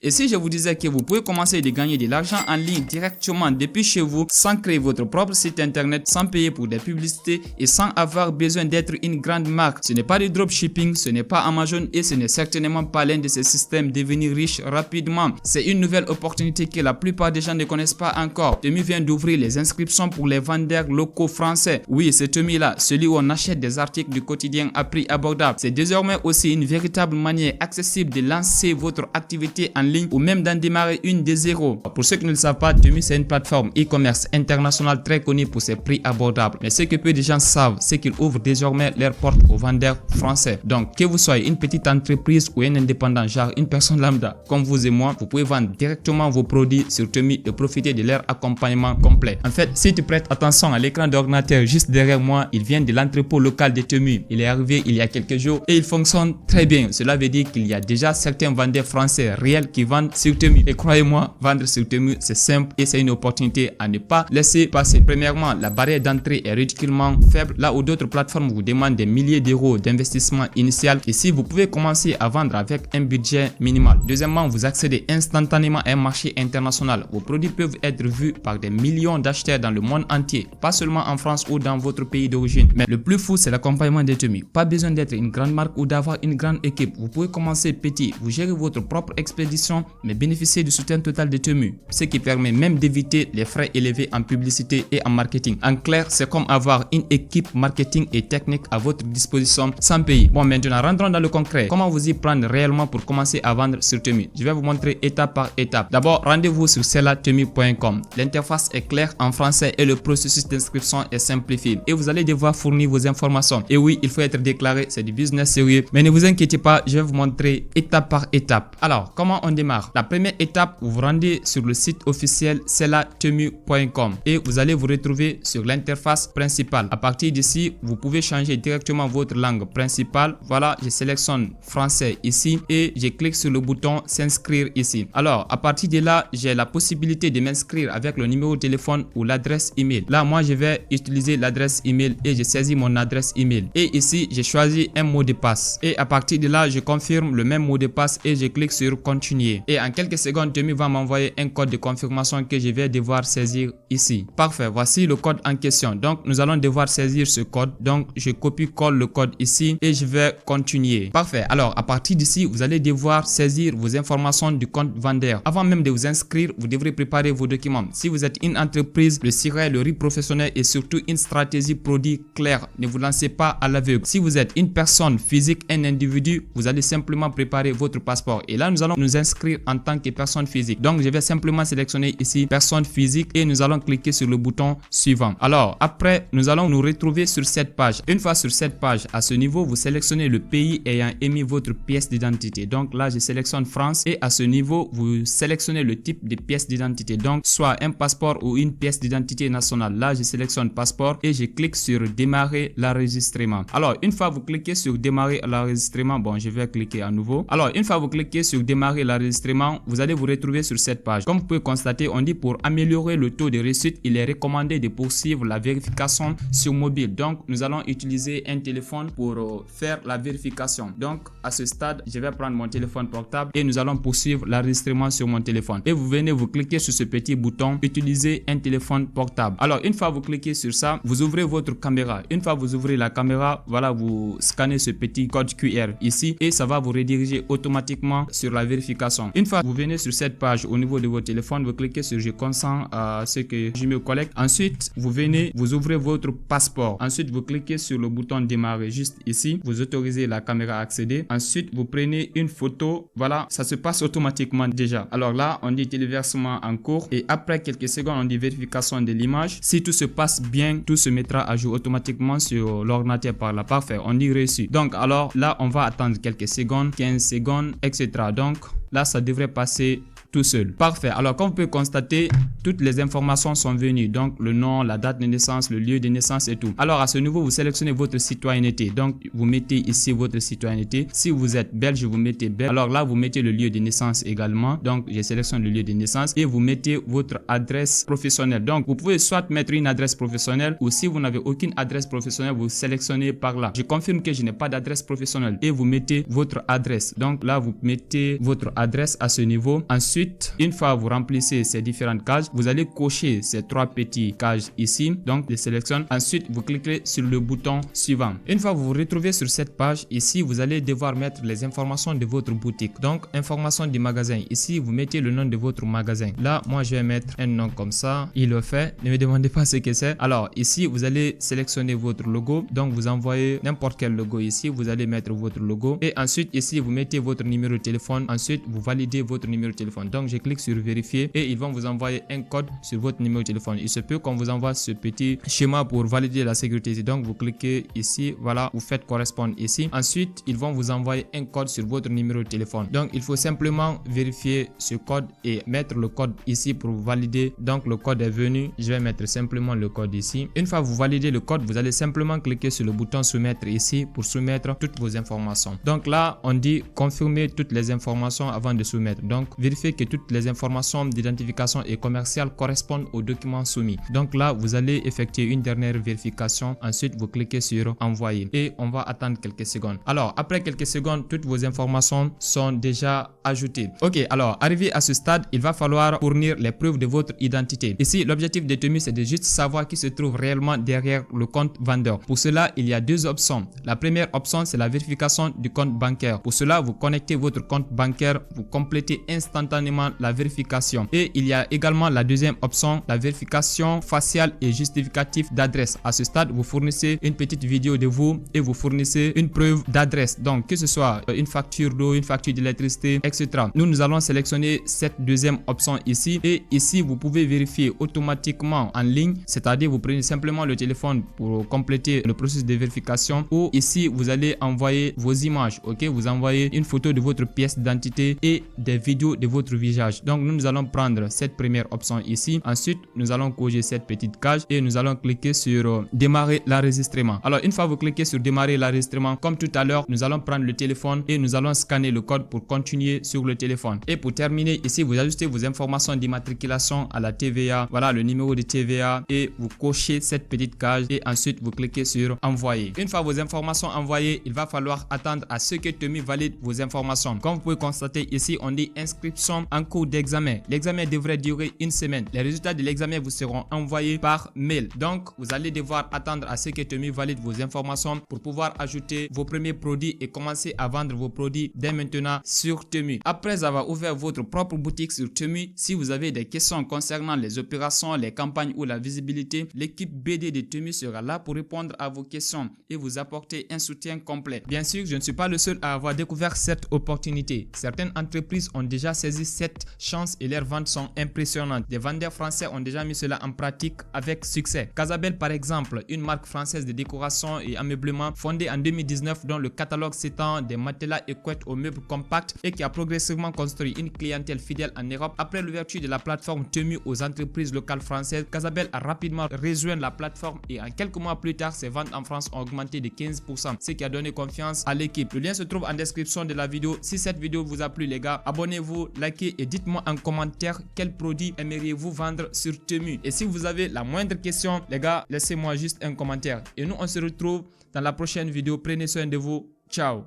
Et si je vous disais que vous pouvez commencer de gagner de l'argent en ligne directement depuis chez vous sans créer votre propre site internet, sans payer pour des publicités et sans avoir besoin d'être une grande marque. Ce n'est pas du dropshipping, ce n'est pas Amazon et ce n'est certainement pas l'un de ces systèmes devenir riche rapidement. C'est une nouvelle opportunité que la plupart des gens ne connaissent pas encore. Temu vient d'ouvrir les inscriptions pour les vendeurs locaux français. Oui, c'est Temu là, celui où on achète des articles du quotidien à prix abordable. C'est désormais aussi une véritable manière accessible de lancer votre activité en ligne ou même d'en démarrer une de zéro. Pour ceux qui ne le savent pas, Temu c'est une plateforme e-commerce internationale très connue pour ses prix abordables. Mais ce que peu de gens savent, c'est qu'ils ouvrent désormais leurs portes aux vendeurs français. Donc, que vous soyez une petite entreprise ou un indépendant, genre une personne lambda, comme vous et moi, vous pouvez vendre directement vos produits sur Temu et profiter de leur accompagnement complet. En fait, si tu prêtes attention à l'écran d'ordinateur juste derrière moi, il vient de l'entrepôt local de Temu. Il est arrivé il y a quelques jours et il fonctionne très bien. Cela veut dire qu'il y a déjà certains vendeurs français réels qui vendent sur Temu. Et croyez-moi, vendre sur Temu, c'est simple et c'est une opportunité à ne pas laisser passer. Premièrement, la barrière d'entrée est ridiculement faible, là où d'autres plateformes vous demandent des milliers d'euros d'investissement initial. Ici, vous pouvez commencer à vendre avec un budget minimal. Deuxièmement, vous accédez instantanément à un marché international. Vos produits peuvent être vus par des millions d'acheteurs dans le monde entier, pas seulement en France ou dans votre pays d'origine. Mais le plus fou, c'est l'accompagnement de Temu. Pas besoin d'être une grande marque ou d'avoir une grande équipe. Vous pouvez commencer petit, vous gérez votre propre expédition, mais bénéficier du soutien total de Temu, ce qui permet même d'éviter les frais élevés en publicité et en marketing. En clair, c'est comme avoir une équipe marketing et technique à votre disposition sans payer. Bon, maintenant, rentrons dans le concret. Comment vous y prendre réellement pour commencer à vendre sur Temu? Je vais vous montrer étape par étape. D'abord, rendez-vous sur sellatemu.com. L'interface est claire en français et le processus d'inscription est simplifié. Et vous allez devoir fournir vos informations. Et oui, il faut être déclaré, c'est du business sérieux. Mais ne vous inquiétez pas, je vais vous montrer étape par étape. Alors, comment on démarre? La première étape, vous vous rendez sur le site officiel sellatemu.com et vous allez vous retrouver sur l'interface principale. À partir d'ici, vous pouvez changer directement votre langue principale. Voilà, je sélectionne français ici et je clique sur le bouton s'inscrire ici. Alors, à partir de là, j'ai la possibilité de m'inscrire avec le numéro de téléphone ou l'adresse email. Là, moi, je vais utiliser l'adresse email et je saisis mon adresse email. Et ici, j'ai choisi un mot de passe. Et à partir de là, je confirme le même mot de passe et je clique sur continuer. Et en quelques secondes, Temu va m'envoyer un code de confirmation que je vais devoir saisir ici. Parfait, voici le code en question. Donc, nous allons devoir saisir ce code. Donc, je copie-colle le code ici et je vais continuer. Parfait. Alors, à partir d'ici, vous allez devoir saisir vos informations du compte vendeur. Avant même de vous inscrire, vous devrez préparer vos documents. Si vous êtes une entreprise, le circuit, le riz professionnel et surtout une stratégie produit claire. Ne vous lancez pas à l'aveugle. Si vous êtes une personne physique, un individu, vous allez simplement préparer votre passeport. Et là, nous allons nous inscrire en tant que personne physique. Donc, je vais simplement sélectionner ici personne physique et nous allons cliquer sur le bouton suivant. Alors, après, nous allons nous retrouver sur cette page. Une fois sur cette page, à ce niveau, vous sélectionnez le pays ayant émis votre pièce d'identité. Donc là, je sélectionne France et à ce niveau, vous sélectionnez le type de pièce d'identité. Donc, soit un passeport ou une pièce d'identité nationale. Là, je sélectionne passeport et je clique sur démarrer l'enregistrement. Alors, une fois vous cliquez sur démarrer l'enregistrement, bon, je vais cliquer à nouveau. Alors, une fois vous cliquez sur démarrer l'enregistrement, vous allez vous retrouver sur cette page. Comme vous pouvez constater, on dit pour améliorer le taux de réussite, il est recommandé de poursuivre la vérification sur mobile. Donc, nous allons utiliser un téléphone pour faire la vérification. Donc, à ce stade, je vais prendre mon téléphone portable et nous allons poursuivre l'enregistrement sur mon téléphone. Et vous venez vous cliquer sur ce petit bouton, utiliser un téléphone portable. Alors, une fois vous cliquez sur ça, vous ouvrez votre caméra. Une fois vous ouvrez la caméra, voilà, vous scannez ce petit code QR ici et ça va vous rediriger automatiquement sur la vérification. Une fois vous venez sur cette page au niveau de votre téléphone, vous cliquez sur je consens à ce que je me connecte. Ensuite, vous venez, vous ouvrez votre passeport. Ensuite, vous cliquez sur le bouton démarrer juste ici. Vous autorisez la caméra à accéder. Ensuite, vous prenez une photo. Voilà, ça se passe automatiquement déjà. Alors là, on dit téléversement en cours et après quelques secondes, on dit vérification de l'image. Si tout se passe bien, tout se mettra à jour automatiquement sur l'ordinateur par là. Parfait, on dit reçu. Donc alors là, on va attendre quelques secondes, 15 secondes, etc. Donc là, ça devrait passer tout seul. Parfait. Alors, comme vous pouvez constater, toutes les informations sont venues, donc le nom, la date de naissance, le lieu de naissance et tout. Alors à ce niveau, vous sélectionnez votre citoyenneté, donc vous mettez ici votre citoyenneté. Si vous êtes belge, vous mettez belge. Alors là, vous mettez le lieu de naissance également, donc je sélectionne le lieu de naissance et vous mettez votre adresse professionnelle. Donc vous pouvez soit mettre une adresse professionnelle ou si vous n'avez aucune adresse professionnelle, vous sélectionnez par là. Je confirme que je n'ai pas d'adresse professionnelle et vous mettez votre adresse. Donc là, vous mettez votre adresse à ce niveau. Ensuite, une fois vous remplissez ces différentes cases, vous allez cocher ces 3 petites cases ici. Donc je sélectionne. Ensuite, vous cliquez sur le bouton suivant. Une fois vous vous retrouvez sur cette page, ici, vous allez devoir mettre les informations de votre boutique. Donc, information du magasin. Ici, vous mettez le nom de votre magasin. Là, moi, je vais mettre un nom comme ça. Il le fait. Ne me demandez pas ce que c'est. Alors, ici, vous allez sélectionner votre logo. Donc, vous envoyez n'importe quel logo ici. Vous allez mettre votre logo. Et ensuite, ici, vous mettez votre numéro de téléphone. Ensuite, vous validez votre numéro de téléphone. Donc, je clique sur vérifier et ils vont vous envoyer un code sur votre numéro de téléphone. Il se peut qu'on vous envoie ce petit schéma pour valider la sécurité. Donc, vous cliquez ici. Voilà, vous faites correspondre ici. Ensuite, ils vont vous envoyer un code sur votre numéro de téléphone. Donc, il faut simplement vérifier ce code et mettre le code ici pour valider. Donc, le code est venu. Je vais mettre simplement le code ici. Une fois que vous validez le code, vous allez simplement cliquer sur le bouton soumettre ici pour soumettre toutes vos informations. Donc là, on dit confirmer toutes les informations avant de soumettre. Donc, vérifiez que toutes les informations d'identification et commerciale correspondent aux documents soumis. Donc là, vous allez effectuer une dernière vérification. Ensuite, vous cliquez sur envoyer et on va attendre quelques secondes. Alors, après quelques secondes, toutes vos informations sont déjà ajoutées. Ok, alors, arrivé à ce stade, il va falloir fournir les preuves de votre identité. Ici, l'objectif de Temu, c'est de juste savoir qui se trouve réellement derrière le compte vendeur. Pour cela, il y a 2 options. La première option, c'est la vérification du compte bancaire. Pour cela, vous connectez votre compte bancaire, vous complétez instantanément la vérification. Et il y a également la deuxième option, la vérification faciale et justificative d'adresse. À ce stade, vous fournissez une petite vidéo de vous et vous fournissez une preuve d'adresse. Donc, que ce soit une facture d'eau, une facture d'électricité, etc. Nous allons sélectionner cette deuxième option ici. Et ici, vous pouvez vérifier automatiquement en ligne. C'est-à-dire, vous prenez simplement le téléphone pour compléter le processus de vérification. Ou ici, vous allez envoyer vos images. Ok, vous envoyez une photo de votre pièce d'identité et des vidéos de votre visage. Donc, nous allons prendre cette première option ici. Ensuite, nous allons cocher cette petite case et nous allons cliquer sur démarrer l'enregistrement. Alors, une fois vous cliquez sur démarrer l'enregistrement, comme tout à l'heure, nous allons prendre le téléphone et nous allons scanner le code pour continuer sur le téléphone. Et pour terminer, ici, vous ajustez vos informations d'immatriculation à la TVA. Voilà le numéro de TVA et vous cochez cette petite case et ensuite vous cliquez sur envoyer. Une fois vos informations envoyées, il va falloir attendre à ce que Temu valide vos informations. Comme vous pouvez constater ici, on dit inscription en cours d'examen. L'examen devrait durer une semaine. Les résultats de l'examen vous seront envoyés par mail. Donc, vous allez devoir attendre à ce que Temu valide vos informations pour pouvoir ajouter vos premiers produits et commencer à vendre vos produits dès maintenant sur Temu. Après avoir ouvert votre propre boutique sur Temu, si vous avez des questions concernant les opérations, les campagnes ou la visibilité, l'équipe BD de Temu sera là pour répondre à vos questions et vous apporter un soutien complet. Bien sûr, je ne suis pas le seul à avoir découvert cette opportunité. Certaines entreprises ont déjà saisi cette chance et leurs ventes sont impressionnantes. Des vendeurs français ont déjà mis cela en pratique avec succès. Casabel par exemple, une marque française de décoration et ameublement fondée en 2019 dont le catalogue s'étend des matelas et couettes aux meubles compacts et qui a progressivement construit une clientèle fidèle en Europe. Après l'ouverture de la plateforme Temu aux entreprises locales françaises, Casabel a rapidement rejoint la plateforme et en quelques mois plus tard, ses ventes en France ont augmenté de 15%, ce qui a donné confiance à l'équipe. Le lien se trouve en description de la vidéo. Si cette vidéo vous a plu les gars, abonnez-vous, likez et dites-moi en commentaire quel produit aimeriez-vous vendre sur Temu. Et si vous avez la moindre question les gars, laissez-moi juste un commentaire. Et nous on se retrouve dans la prochaine vidéo. Prenez soin de vous. Ciao.